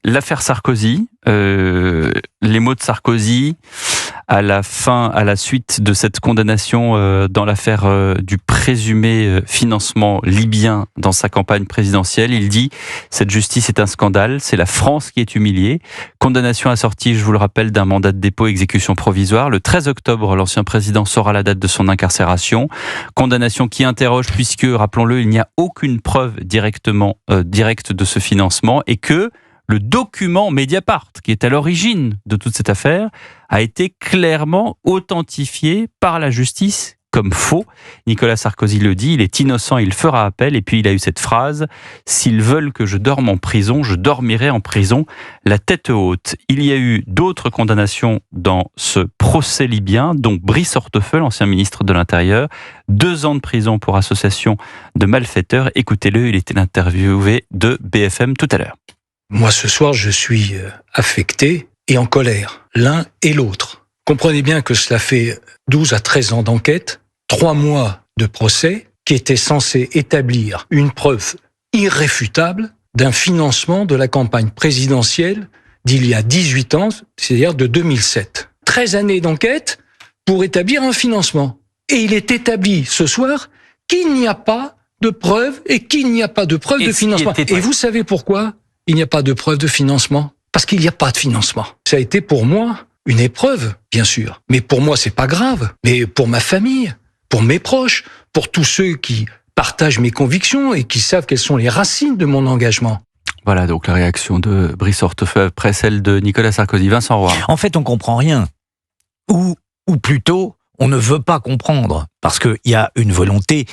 l'affaire Sarkozy, les mots de Sarkozy à la suite de cette condamnation dans l'affaire du présumé financement libyen dans sa campagne présidentielle. Il dit « Cette justice est un scandale, c'est la France qui est humiliée ». Condamnation assortie, je vous le rappelle, d'un mandat de dépôt exécution provisoire. Le 13 octobre, l'ancien président saura la date de son incarcération. Condamnation qui interroge puisque, rappelons-le, il n'y a aucune preuve directe de ce financement et que le document Mediapart, qui est à l'origine de toute cette affaire, a été clairement authentifié par la justice comme faux. Nicolas Sarkozy le dit, il est innocent, il fera appel. Et puis il a eu cette phrase « S'ils veulent que je dorme en prison, je dormirai en prison, la tête haute ». Il y a eu d'autres condamnations dans ce procès libyen, dont Brice Hortefeux, l'ancien ministre de l'Intérieur, 2 ans de prison pour association de malfaiteurs. Écoutez-le, il était interviewé de BFM tout à l'heure. Moi, ce soir, je suis affecté et en colère, l'un et l'autre. Comprenez bien que cela fait 12 à 13 ans d'enquête, 3 mois de procès, qui étaient censés établir une preuve irréfutable d'un financement de la campagne présidentielle d'il y a 18 ans, c'est-à-dire de 2007. 13 années d'enquête pour établir un financement. Et il est établi ce soir qu'il n'y a pas de preuve et qu'il n'y a pas de preuve de financement. Et vous savez pourquoi il n'y a pas de preuve de financement? Parce qu'il n'y a pas de financement. Ça a été pour moi une épreuve, bien sûr. Mais pour moi, c'est pas grave. Mais pour ma famille, pour mes proches, pour tous ceux qui partagent mes convictions et qui savent quelles sont les racines de mon engagement. Voilà donc la réaction de Brice Hortefeux après celle de Nicolas Sarkozy. Vincent Roy. En fait, on comprend rien. Ou plutôt, on ne veut pas comprendre. Parce qu'il y a une volonté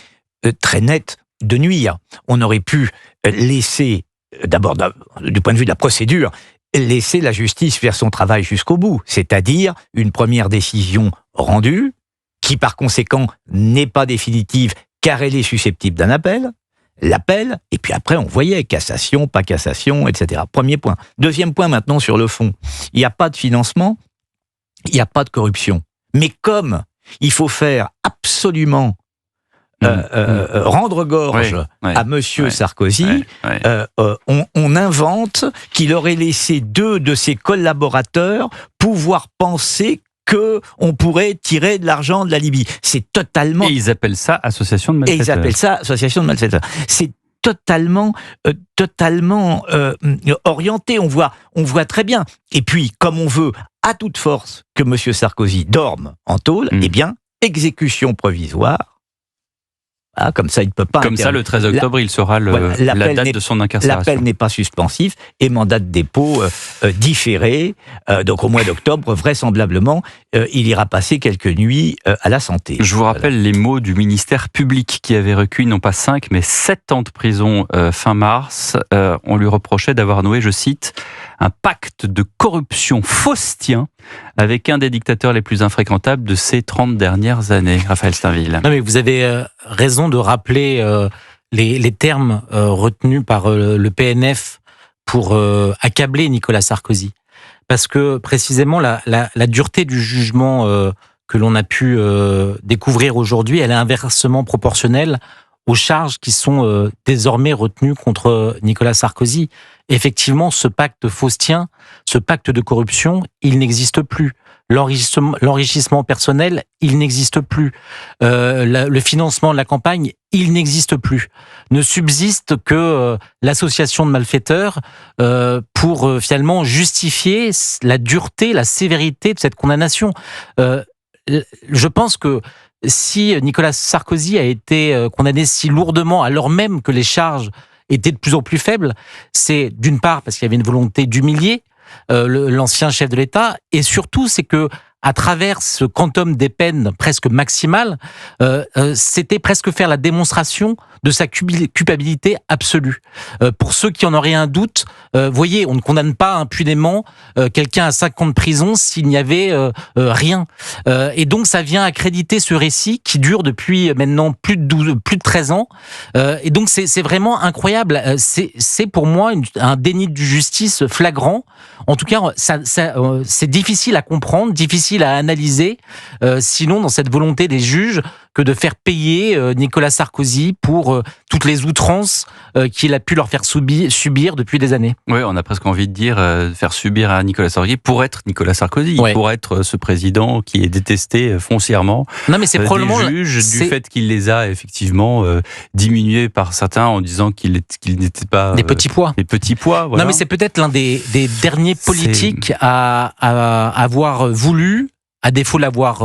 très nette de nuire. On aurait pu laisser, d'abord du point de vue de la procédure, laisser la justice faire son travail jusqu'au bout, c'est-à-dire une première décision rendue, qui par conséquent n'est pas définitive, car elle est susceptible d'un appel, l'appel, et puis après on voyait cassation, pas cassation, etc. Premier point. Deuxième point maintenant sur le fond. Il n'y a pas de financement, il n'y a pas de corruption. Mais comme il faut faire absolument rendre gorge à Monsieur Sarkozy, on invente qu'il aurait laissé 2 de ses collaborateurs pouvoir penser qu'on pourrait tirer de l'argent de la Libye. C'est totalement... Et ils appellent ça association de malfaiteurs. C'est totalement orienté. On voit très bien. Et puis, comme on veut à toute force que Monsieur Sarkozy dorme en tôle, eh bien, exécution provisoire. Ah, comme ça, il ne peut pas... Comme ça, le 13 octobre, il sera la date de son incarcération. L'appel n'est pas suspensif et mandat de dépôt différé. Donc, au mois d'octobre, vraisemblablement, il ira passer quelques nuits à la santé. Je vous rappelle les mots du ministère public qui avait recueilli non pas 5, mais 7 ans de prison fin mars. On lui reprochait d'avoir noué, je cite, un pacte de corruption faustien avec un des dictateurs les plus infréquentables de ces 30 dernières années. Raphaël Steinville. Non, mais vous avez raison de rappeler les termes retenus par le PNF pour accabler Nicolas Sarkozy. Parce que précisément la dureté du jugement que l'on a pu découvrir aujourd'hui, elle est inversement proportionnelle aux charges qui sont désormais retenues contre Nicolas Sarkozy. Effectivement, ce pacte faustien, ce pacte de corruption, il n'existe plus. L'enrichissement personnel, il n'existe plus. Le financement de la campagne, il n'existe plus. Ne subsiste que l'association de malfaiteurs pour finalement justifier la dureté, la sévérité de cette condamnation. Je pense que si Nicolas Sarkozy a été condamné si lourdement, alors même que les charges étaient de plus en plus faibles, c'est d'une part parce qu'il y avait une volonté d'humilier l'ancien chef de l'État, et surtout c'est que à travers ce quantum des peines presque maximales, c'était presque faire la démonstration de sa culpabilité absolue. Pour ceux qui en auraient un doute, voyez, on ne condamne pas impunément quelqu'un à 5 ans de prison s'il n'y avait rien. Et donc ça vient accréditer ce récit qui dure depuis maintenant plus de 13 ans. Et donc c'est vraiment incroyable. C'est pour moi un déni de justice flagrant. En tout cas, c'est difficile à comprendre, difficile à analyser. Sinon, dans cette volonté des juges que de faire payer Nicolas Sarkozy pour toutes les outrances qu'il a pu leur faire subir depuis des années. Oui, on a presque envie de dire faire subir à Nicolas Sarkozy pour être Nicolas Sarkozy, pour être ce président qui est détesté foncièrement. Non, mais c'est probablement des juges du fait qu'il les a effectivement diminués par certains en disant qu'ils n'étaient pas des petits pois. Des petits pois. Voilà. Non, mais c'est peut-être l'un des derniers politiques à avoir voulu, à défaut de l'avoir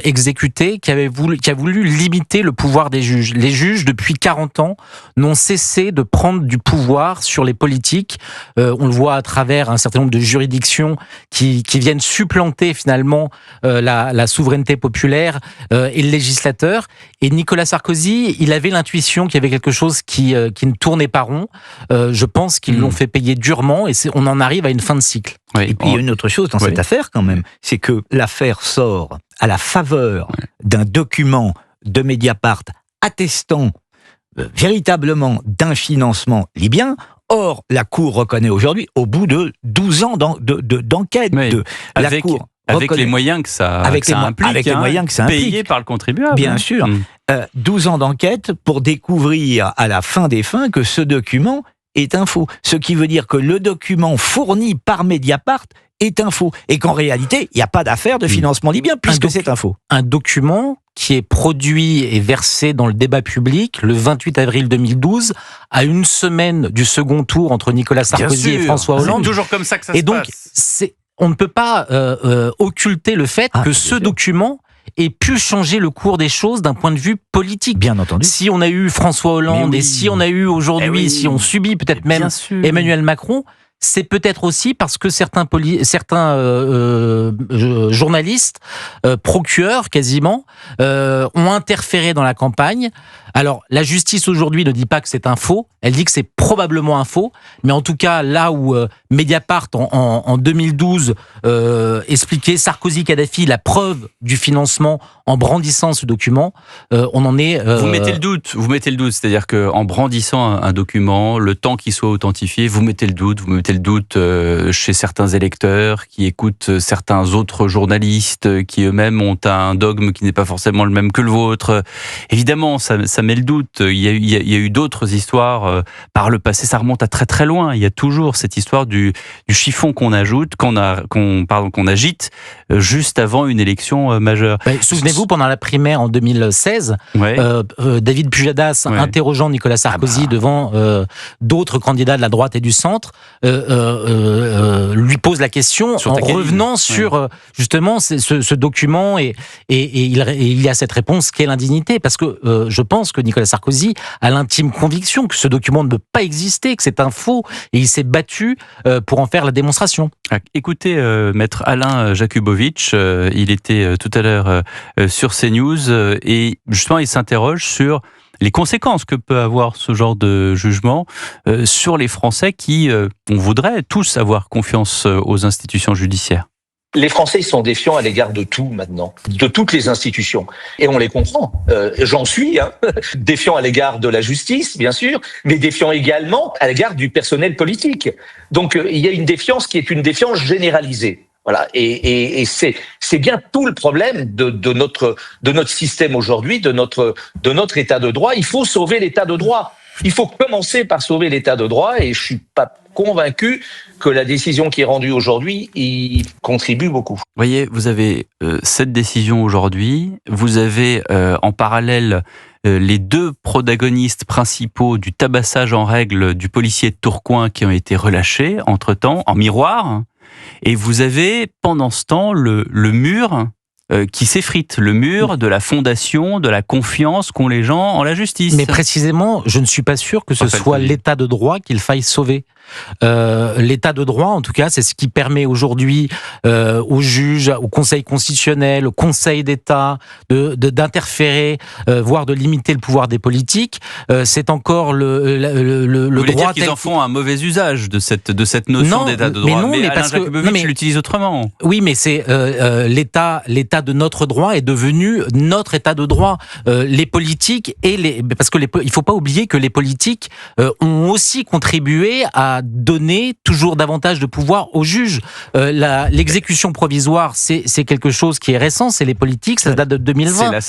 exécuté, qui a voulu limiter le pouvoir des juges. Les juges, depuis 40 ans, n'ont cessé de prendre du pouvoir sur les politiques. On le voit à travers un certain nombre de juridictions qui viennent supplanter finalement la souveraineté populaire et le législateur. Et Nicolas Sarkozy, il avait l'intuition qu'il y avait quelque chose qui ne tournait pas rond. Je pense qu'ils l'ont fait payer durement et on en arrive à une fin de cycle. Oui, et puis il y a une autre chose dans cette affaire quand même, c'est que l'affaire sort à la faveur d'un document de Mediapart attestant véritablement d'un financement libyen. Or, la Cour reconnaît aujourd'hui, au bout de 12 ans d'enquête, avec les moyens que ça implique, les moyens que ça implique, payés par le contribuable. Bien sûr. 12 ans d'enquête pour découvrir à la fin des fins que ce document est un faux. Ce qui veut dire que le document fourni par Mediapart est un faux. Et qu'en réalité, il n'y a pas d'affaire de financement libyen, puisque c'est un faux. Un document qui est produit et versé dans le débat public le 28 avril 2012, à une semaine du second tour entre Nicolas Sarkozy et François Hollande. C'est toujours comme ça que ça se passe. Et donc, on ne peut pas occulter le fait que ce document ait pu changer le cours des choses d'un point de vue politique. Bien entendu. Si on a eu François Hollande et si on a eu aujourd'hui, si on subit peut-être même Emmanuel Macron, c'est peut-être aussi parce que certains journalistes, procureurs quasiment, ont interféré dans la campagne. Alors, la justice aujourd'hui ne dit pas que c'est un faux, elle dit que c'est probablement un faux, mais en tout cas, là où Mediapart, en 2012, expliquait Sarkozy-Kadhafi la preuve du financement en brandissant ce document, on en est... Vous mettez le doute, c'est-à-dire qu'en brandissant un document, le temps qu'il soit authentifié, vous mettez le doute chez certains électeurs qui écoutent certains autres journalistes qui eux-mêmes ont un dogme qui n'est pas forcément le même que le vôtre. Évidemment, ça met le doute. Il y a eu d'autres histoires par le passé, ça remonte à très très loin. Il y a toujours cette histoire du chiffon qu'on agite juste avant une élection majeure. Souvenez-vous, pendant la primaire en 2016, David Pujadas, interrogeant Nicolas Sarkozy devant d'autres candidats de la droite et du centre, lui pose la question en revenant sur justement ce document et il y a cette réponse qui est l'indignité, parce que je pense que Nicolas Sarkozy a l'intime conviction que ce document ne peut pas exister, que c'est un faux, et il s'est battu pour en faire la démonstration. Écoutez, maître Alain Jakubowicz, il était tout à l'heure sur CNews et justement il s'interroge sur les conséquences que peut avoir ce genre de jugement sur les Français qui, on voudrait tous avoir confiance aux institutions judiciaires. Les Français, ils sont défiants à l'égard de tout maintenant, de toutes les institutions. Et on les comprend. J'en suis, défiant à l'égard de la justice, bien sûr, mais défiant également à l'égard du personnel politique. Donc il y a une défiance qui est une défiance généralisée. Voilà, et c'est bien tout le problème de notre système aujourd'hui, de notre état de droit. Il faut sauver l'état de droit. Il faut commencer par sauver l'état de droit, et je suis pas convaincu que la décision qui est rendue aujourd'hui y contribue beaucoup. Vous voyez, vous avez cette décision aujourd'hui, vous avez en parallèle les deux protagonistes principaux du tabassage en règle du policier de Tourcoing qui ont été relâchés entre-temps, en miroir, et vous avez pendant ce temps le mur qui s'effrite, le mur de la fondation, de la confiance qu'ont les gens en la justice. Mais précisément, je ne suis pas sûr que ce soit l'état de droit qu'il faille sauver. L'état de droit, en tout cas, c'est ce qui permet aujourd'hui aux juges, au Conseil constitutionnel, au Conseil d'État d'interférer, voire de limiter le pouvoir des politiques. C'est encore le Vous voulez droit. Dire qu'ils en font un mauvais usage de cette notion d'état de droit. Mais Alain Jakubowicz l'utilise autrement. Oui, mais c'est l'état de notre droit est devenu notre état de droit. Les politiques parce que il faut pas oublier que les politiques ont aussi contribué à va donner toujours davantage de pouvoir aux juges. L'exécution provisoire, c'est quelque chose qui est récent, c'est les politiques, ça date de 2020.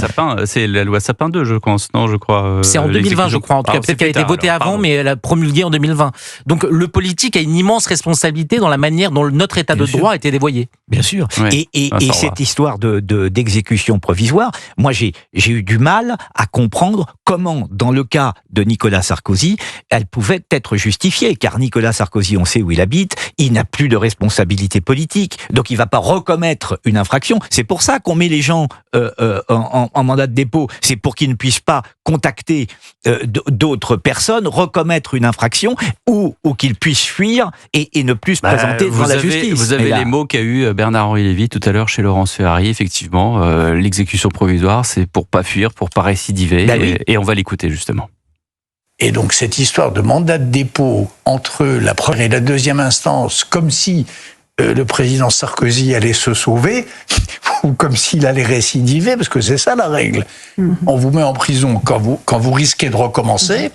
C'est la loi Sapin 2, je pense, non, je crois. C'est en 2020, je crois. En tout cas, peut-être qu'elle a été votée avant, mais elle a promulguée en 2020. Donc, le politique a une immense responsabilité dans la manière dont notre état de droit a été dévoyé. Bien sûr. Oui. Et cette histoire d'exécution provisoire, moi, j'ai eu du mal à comprendre comment, dans le cas de Nicolas Sarkozy, elle pouvait être justifiée. Car Nicolas Sarkozy, on sait où il habite, il n'a plus de responsabilité politique, donc il ne va pas recommettre une infraction. C'est pour ça qu'on met les gens en mandat de dépôt. C'est pour qu'ils ne puissent pas contacter d'autres personnes, recommettre une infraction, ou qu'ils puissent fuir et ne plus se présenter devant la justice. Vous avez les mots qu'a eu Bernard-Henri Lévy tout à l'heure chez Laurence Ferrari. Effectivement, l'exécution provisoire, c'est pour pas fuir, pour pas récidiver. Et on va l'écouter justement. Et donc cette histoire de mandat de dépôt entre la première et la deuxième instance, comme si le président Sarkozy allait se sauver, ou comme s'il allait récidiver, parce que c'est ça la règle. On vous met en prison quand vous risquez de recommencer,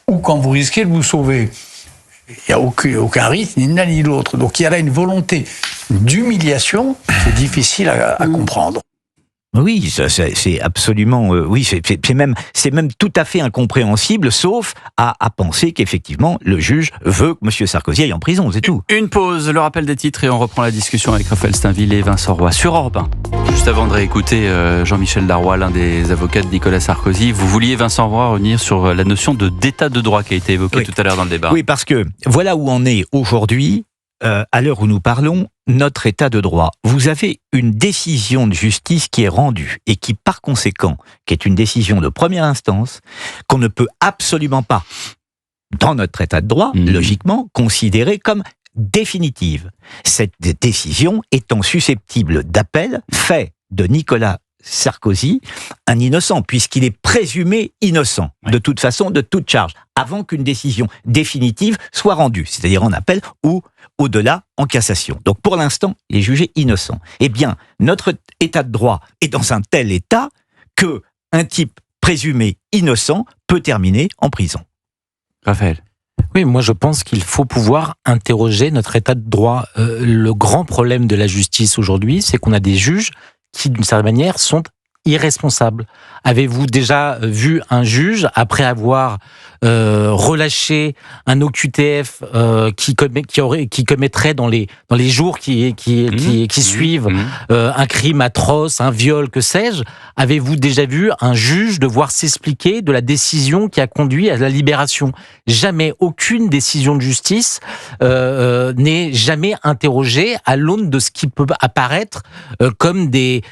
ou quand vous risquez de vous sauver. Il n'y a aucun risque, ni l'un ni l'autre. Donc il y a là une volonté d'humiliation, c'est difficile à comprendre. Oui, c'est absolument, c'est même tout à fait incompréhensible, sauf à penser qu'effectivement le juge veut que M. Sarkozy aille en prison, c'est tout. Une pause, le rappel des titres et on reprend la discussion avec Raphaël Steinville et Vincent Roy sur Europe 1. Juste avant de réécouter Jean-Michel Darrois, l'un des avocats de Nicolas Sarkozy, vous vouliez, Vincent Roy, revenir sur la notion d'état de droit qui a été évoquée tout à l'heure dans le débat. Oui, parce que voilà où on est aujourd'hui. À l'heure où nous parlons, notre état de droit. Vous avez une décision de justice qui est rendue et qui, par conséquent, qui est une décision de première instance, qu'on ne peut absolument pas, dans notre état de droit, logiquement, considérer comme définitive. Cette décision étant susceptible d'appel, fait de Nicolas Sarkozy un innocent, puisqu'il est présumé innocent, de toute façon, de toute charge, avant qu'une décision définitive soit rendue, c'est-à-dire en appel ou au-delà en cassation. Donc pour l'instant, il est jugé innocent. Eh bien, notre état de droit est dans un tel état que un type présumé innocent peut terminer en prison. Raphaël. Oui, moi je pense qu'il faut pouvoir interroger notre état de droit. Le grand problème de la justice aujourd'hui, c'est qu'on a des juges qui, d'une certaine manière, sont irresponsables. Avez-vous déjà vu un juge, après avoir relâché un OQTF qui commettrait dans les jours qui suivent un crime atroce, un viol, que sais-je, avez-vous déjà vu un juge devoir s'expliquer de la décision qui a conduit à la libération? Jamais, aucune décision de justice n'est jamais interrogée à l'aune de ce qui peut apparaître comme des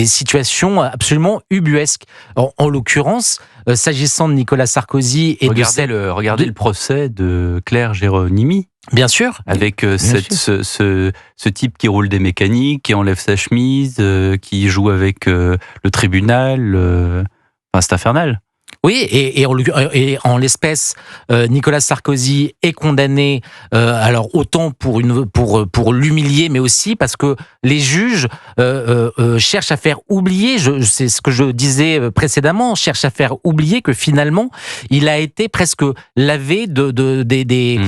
situations absolument ubuesques. En l'occurrence, s'agissant de Nicolas Sarkozy et regardez le procès de Claire Géronimi. Bien sûr. Avec ce type qui roule des mécaniques, qui enlève sa chemise, qui joue avec le tribunal. C'est infernal. Oui, et en l'espèce, Nicolas Sarkozy est condamné, alors autant pour l'humilier, mais aussi parce que les juges cherchent à faire oublier, c'est ce que je disais précédemment, cherchent à faire oublier que finalement, il a été presque lavé des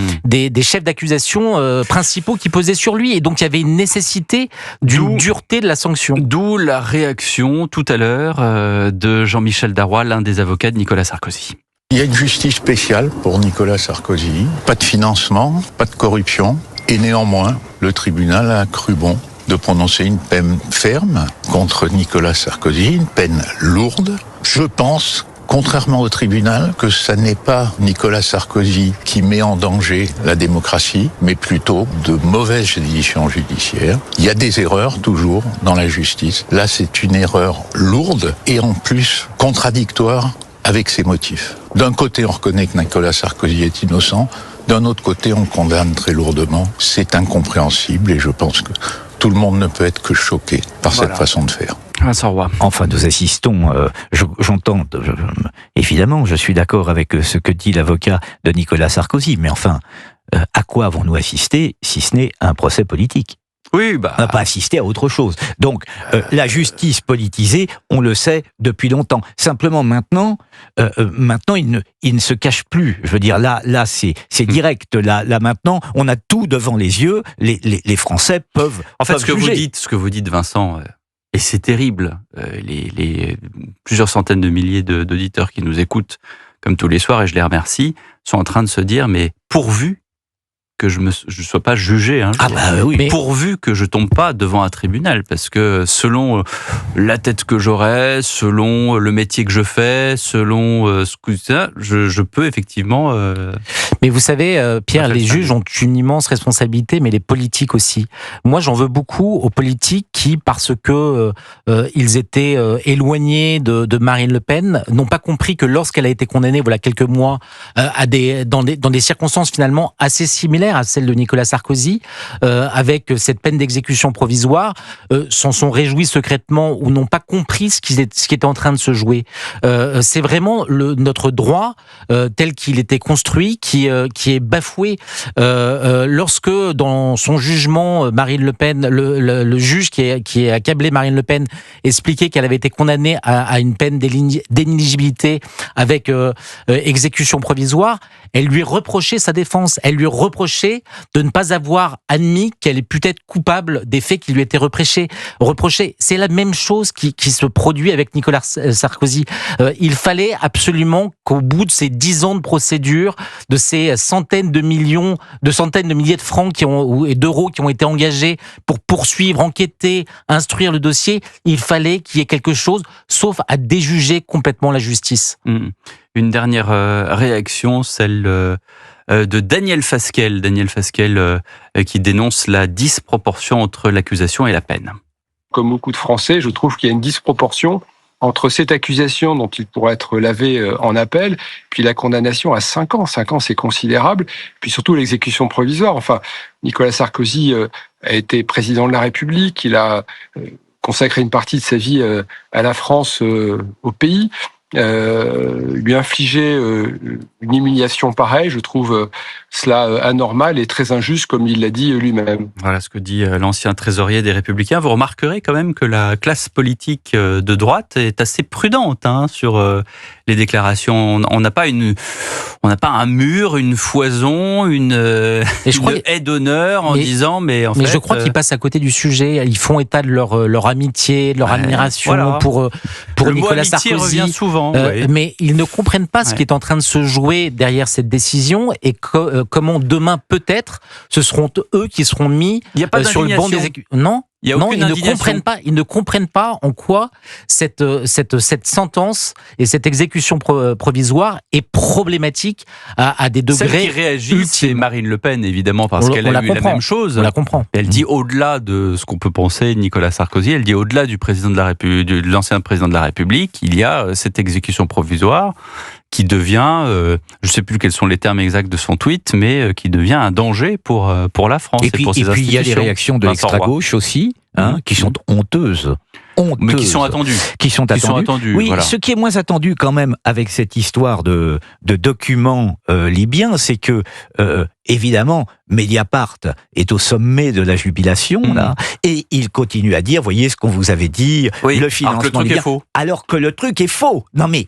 chefs d'accusation principaux qui pesaient sur lui, et donc il y avait une nécessité d'une dureté de la sanction. D'où la réaction tout à l'heure de Jean-Michel Darrois, l'un des avocats de Nicolas Sarkozy. Il y a une justice spéciale pour Nicolas Sarkozy. Pas de financement, pas de corruption. Et néanmoins, le tribunal a cru bon de prononcer une peine ferme contre Nicolas Sarkozy, une peine lourde. Je pense, contrairement au tribunal, que ça n'est pas Nicolas Sarkozy qui met en danger la démocratie, mais plutôt de mauvaises décisions judiciaires. Il y a des erreurs, toujours, dans la justice. Là, c'est une erreur lourde et en plus contradictoire avec ses motifs. D'un côté, on reconnaît que Nicolas Sarkozy est innocent. D'un autre côté, on le condamne très lourdement. C'est incompréhensible et je pense que tout le monde ne peut être que choqué par cette façon de faire. Vincent Roy. Enfin, nous assistons, j'entends, évidemment, je suis d'accord avec ce que dit l'avocat de Nicolas Sarkozy, mais enfin, à quoi avons-nous assisté si ce n'est à un procès politique ? Oui, On n'a pas assisté à autre chose. Donc, la justice politisée, on le sait depuis longtemps. Simplement, maintenant, il ne se cache plus. Je veux dire, là, c'est direct. Là, maintenant, on a tout devant les yeux. Les Français peuvent. En fait, juger. ce que vous dites, Vincent, et c'est terrible. Les plusieurs centaines de milliers d'auditeurs qui nous écoutent, comme tous les soirs, et je les remercie, sont en train de se dire, mais pourvu que je ne sois pas jugé, pourvu que je tombe pas devant un tribunal, parce que selon la tête que j'aurai, selon le métier que je fais, selon ce que je peux effectivement. Mais vous savez, Pierre, les juges ont une immense responsabilité, mais les politiques aussi. Moi, j'en veux beaucoup aux politiques qui, parce que ils étaient éloignés de Marine Le Pen, n'ont pas compris que lorsqu'elle a été condamnée, voilà quelques mois, dans des circonstances finalement assez similaires à celle de Nicolas Sarkozy, avec cette peine d'exécution provisoire, s'en sont réjouis secrètement ou n'ont pas compris ce qui était en train de se jouer. C'est vraiment notre droit tel qu'il était construit qui est bafoué. Lorsque dans son jugement, Marine Le Pen, le juge qui a accablé Marine Le Pen, expliquait qu'elle avait été condamnée à une peine d'inéligibilité avec exécution provisoire, elle lui reprochait sa défense. Elle lui reprochait de ne pas avoir admis qu'elle est peut-être coupable des faits qui lui étaient reprochés. C'est la même chose qui se produit avec Nicolas Sarkozy. Il fallait absolument qu'au bout de ces 10 ans de procédure, de ces centaines de milliers de francs et d'euros qui ont été engagés pour poursuivre, enquêter, instruire le dossier, il fallait qu'il y ait quelque chose, sauf à déjuger complètement la justice. Une dernière réaction, celle de Daniel Fasquelle. Daniel Fasquelle qui dénonce la disproportion entre l'accusation et la peine. Comme beaucoup de Français, je trouve qu'il y a une disproportion entre cette accusation dont il pourrait être lavé en appel, puis la condamnation à 5 ans. 5 ans, c'est considérable. Puis surtout l'exécution provisoire. Enfin, Nicolas Sarkozy a été président de la République. Il a consacré une partie de sa vie à la France, au pays. Lui infliger une humiliation pareille, je trouve cela anormal et très injuste, comme il l'a dit lui-même. Voilà ce que dit l'ancien trésorier des Républicains. Vous remarquerez quand même que la classe politique de droite est assez prudente sur les déclarations. On n'a pas un mur, une foison, une haie d'honneur en disant mais en fait. Mais je crois qu'ils passent à côté du sujet. Ils font état de leur amitié, de leur admiration pour Nicolas Sarkozy. Revient souvent. Mais ils ne comprennent pas ce qui est en train de se jouer derrière cette décision et comment demain peut-être ce seront eux qui seront mis sur le banc des accusés. Non, ils ne comprennent pas en quoi cette sentence et cette exécution provisoire est problématique à des degrés. Celle qui réagit, c'est Marine Le Pen, évidemment, parce qu'elle a eu la même chose. On la comprend. Elle dit au-delà de ce qu'on peut penser de Nicolas Sarkozy, elle dit au-delà du président de l'ancien président de la République, il y a cette exécution provisoire qui devient, je ne sais plus quels sont les termes exacts de son tweet, mais qui devient un danger pour la France et pour ses institutions. Et puis il y a les réactions de l'extrême-gauche aussi, qui sont honteuses. Mais qui sont attendues. Qui sont attendues. Oui, voilà. Ce qui est moins attendu quand même avec cette histoire de documents libyens, c'est que, évidemment, Mediapart est au sommet de la jubilation, là, et il continue à dire, voyez ce qu'on vous avait dit, le financement libyen. Alors que le truc est faux. Non mais,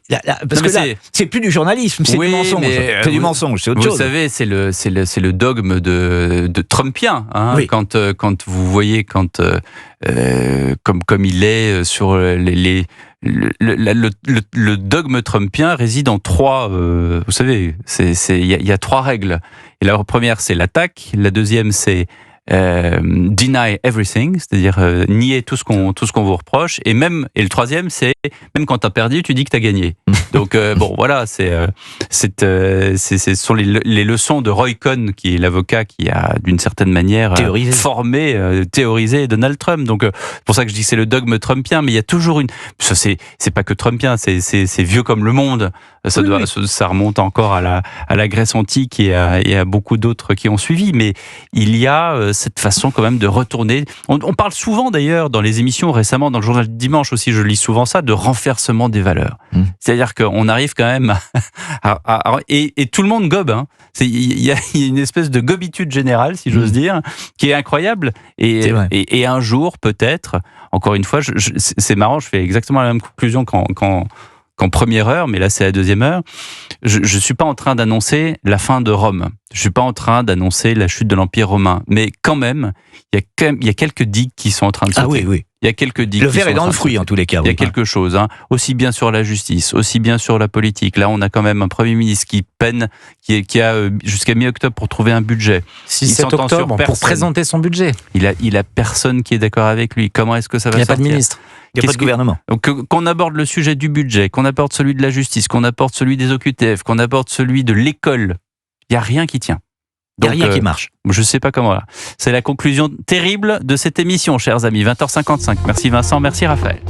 c'est plus du journalisme, c'est du mensonge. C'est du mensonge, c'est autre chose. Vous savez, c'est le dogme de Trumpien. Quand vous voyez, comme il est sur le dogme trumpien réside en 3, vous savez, il y a 3 règles. Et la première, c'est l'attaque. La deuxième, c'est deny everything, c'est-à-dire nier tout ce qu'on vous reproche. Et le troisième, c'est même quand t'as perdu, tu dis que t'as gagné. Donc bon, voilà, ce sont les leçons de Roy Cohn, qui est l'avocat qui a d'une certaine manière théorisé Donald Trump. Donc c'est pour ça que je dis que c'est le dogme trumpien. Mais il y a toujours ça c'est pas que trumpien, c'est vieux comme le monde. Ça remonte encore à la Grèce antique et à beaucoup d'autres qui ont suivi. Mais il y a cette façon quand même de retourner. On parle souvent d'ailleurs dans les émissions récemment, dans le journal du dimanche aussi, je lis souvent ça, de renversement des valeurs. C'est-à-dire qu'on arrive quand même et tout le monde gobe. Hein. Il y a une espèce de gobitude générale, si j'ose dire, qui est incroyable. Et un jour, peut-être, encore une fois, c'est marrant, je fais exactement la même conclusion qu'en première heure, mais là c'est la deuxième heure. Je ne suis pas en train d'annoncer la fin de Rome. Je ne suis pas en train d'annoncer la chute de l'Empire romain. Mais quand même, il y a quelques digues qui sont en train de sauter. Ah oui. Il y a quelques digues. Le verre est dans le fruit en tous les cas. Il y a quelque chose, hein. Aussi bien sur la justice, aussi bien sur la politique. Là, on a quand même un Premier ministre qui peine, qui a jusqu'à mi-octobre pour trouver un budget. 6-7 octobre pour présenter son budget. Il a personne qui est d'accord avec lui. Comment est-ce que ça va sortir ? Il n'y a pas de ministre. Il n'y a pas de gouvernement. Donc, qu'on aborde le sujet du budget, qu'on aborde celui de la justice, qu'on aborde celui des OQTF, qu'on aborde celui de l'école, il n'y a rien qui tient. Il n'y a rien qui marche. Je ne sais pas comment là. C'est la conclusion terrible de cette émission, chers amis. 20h55. Merci Vincent, merci Raphaël.